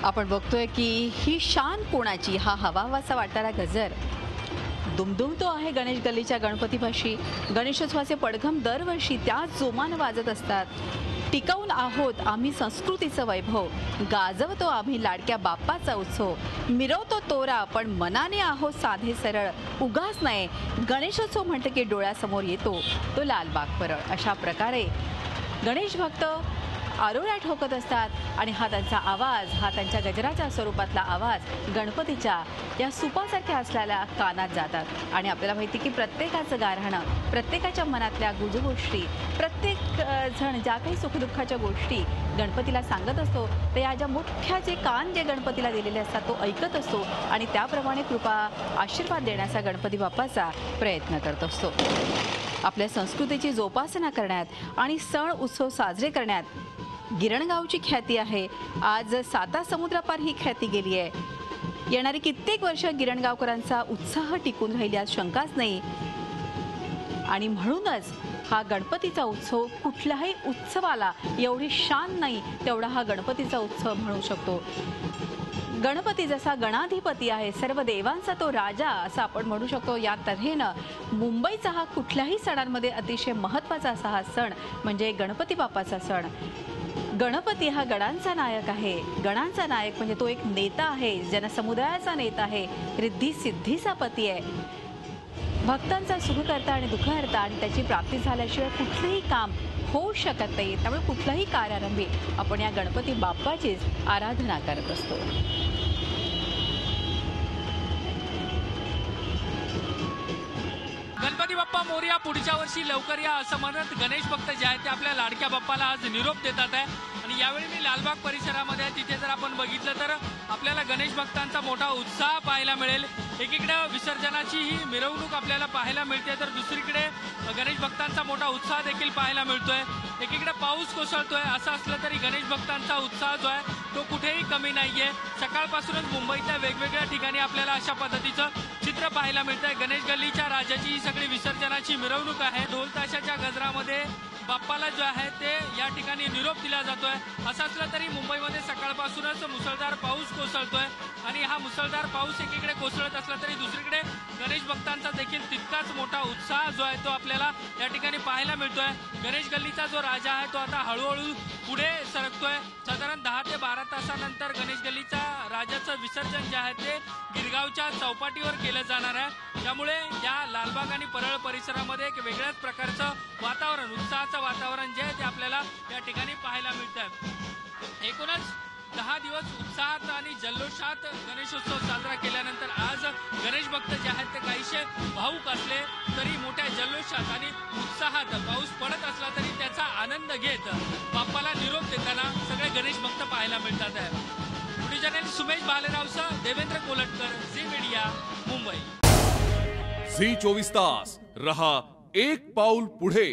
आपण बघतोय की ही शान कोणाची हा हवाहवासा वाटणारा गजर दुमदुमतो आहे गणेश गल्लीच्या गणपतीपाशी। गणेशोत्सवाचे पडघम दरवर्षी त्याच जोमानं वाजत असतात। टिकवून आहोत आम्ही संस्कृतीचं वैभव, गाजवतो आम्ही लाडक्या बाप्पाचा उत्सव, मिरवतो तोरा पण मनाने आहोत साधे सरळ, उगाच नाही गणेशोत्सव म्हटलं की डोळ्यासमोर येतो तो लालबाग परळ। अशा प्रकारे गणेश भक्त आरोळ्या ठोकत असतात आणि हा त्यांचा आवाज, हा त्यांच्या गजराच्या स्वरूपातला आवाज गणपतीच्या या सुपासारख्या असलेल्या कानात जातात। आणि आपल्याला माहिती की प्रत्येकाचं गाऱ्हाणं, प्रत्येकाच्या मनातल्या गुजगोष्टी, प्रत्येक जण ज्या काही सुखदुःखाच्या गोष्टी गणपतीला सांगत असतो ते या ज्या मोठ्या जे कान जे गणपतीला दिलेले असतात तो ऐकत असतो आणि त्याप्रमाणे कृपा आशीर्वाद देण्याचा गणपती बाप्पाचा प्रयत्न करत असतो। आपल्या संस्कृतीची जोपासना करण्यात आणि सण उत्सव साजरे करण्यात गिरणगावची ख्याती आहे। आज साता समुद्रापार ही ख्याती गेली आहे। येणारी कित्येक वर्ष गिरणगावकरांचा उत्साह टिकून राहील यात शंकाच नाही। आणि म्हणूनच हा गणपतीचा उत्सव कुठल्याही उत्सवाला एवढी शान नाही तेवढा हा गणपतीचा उत्सव म्हणू शकतो। गणपती जसा गणाधिपती आहे, सर्व देवांचा तो राजा असं आपण म्हणू शकतो। या तऱ्हेनं मुंबईचा हा कुठल्याही सणांमध्ये अतिशय महत्त्वाचा असा हा सण म्हणजे गणपती बाप्पाचा सण। गणपती हा गणांचा नायक आहे। गणांचा नायक म्हणजे तो एक नेता आहे, जनसमुदायाचा नेता आहे, रिद्धी सिद्धीचा पती आहे। भक्तांचा सुखकर्ता आणि दुःखहर्ता आणि त्याची प्राप्ती झाल्याशिवाय कुठलेही काम होऊ शकत नाही। त्यामुळे कुठलाही कार्यारंभी आपण या गणपती बाप्पाचीच आराधना करत असतो। गणपती बाप्पा मोरया, पुढच्या वर्षी लवकर या असं म्हणत गणेश भक्त जे आहेत ते आपल्या लाडक्या बाप्पाला आज निरोप देतात आहे। आणि यावेळी मी लालबाग परिसरामध्ये आहे, तिथे जर आपण बघितलं तर आपल्याला गणेश भक्तांचा मोठा उत्साह पाहायला मिळेल। एकीकडे विसर्जनाची ही मिरवणूक आपल्याला पाहायला मिळते तर दुसरीकडे गणेश भक्तांचा मोठा उत्साह देखील पाहायला मिळतोय। एकीकडे पाऊस कोसळतोय, असं असलं तरी गणेश भक्तांचा उत्साह जो आहे तो कुठेही कमी नाहीये। सकाळपासूनच मुंबईतल्या वेगवेगळ्या ठिकाणी आपल्याला अशा पद्धतीचं चित्र पाहायला मिळतंय। गणेश गल्लीच्या राजाची ही सगळी विसर्जनाची मिरवणूक आहे। ढोल ताशाच्या गजरामध्ये बाप्पाला जो आहे ते या ठिकाणी निरोप दिला जातोय। असं असलं तरी मुंबईमध्ये सकाळपासूनच मुसळधार पाऊस कोसळतोय आणि हा मुसळधार पाऊस एकीकडे कोसळत असला तरी दुसरीकडे गणेश भक्तांचा देखील तितकाच मोठा उत्साह जो आहे तो आपल्याला या ठिकाणी पाहायला मिळतोय। गणेश गल्लीचा जो राजा आहे तो आता हळूहळू पुढे सरकतोय। साधारण 10 ते 12 तासानंतर गणेश गल्लीचा राजाचं विसर्जन जे आहे ते गिरगावच्या चौपाटीवर केलं जाणार आहे। त्यामुळे या लालबाग आणि परळ परिसरामध्ये एक वेगळ्याच प्रकारचं वातावरण, उत्साहाचं वातावरण जे आहे ते आपल्याला या ठिकाणी पाहायला मिळतंय। एकूणच 10 दिवस उत्साहात आणि जल्लोषात गणेशोत्सव साजरा केल्यानंतर आज गणेश भक्त जे आहेत ते काहीशे भावूक असले तरी मोठ्या जल्लोषात आणि उत्साहात पाऊस पडत असला तरी त्याचा आनंद घेत बाप्पाला निरोप देताना सगळे गणेश भक्त पाहायला मिळतात आहे। व्हिडिओ जर्नलिस्ट सुमेश भालेरावसह Devendra Kolatkar, Zee media, Mumbai. Zee 24 तास रहा एक पाऊल पुढे।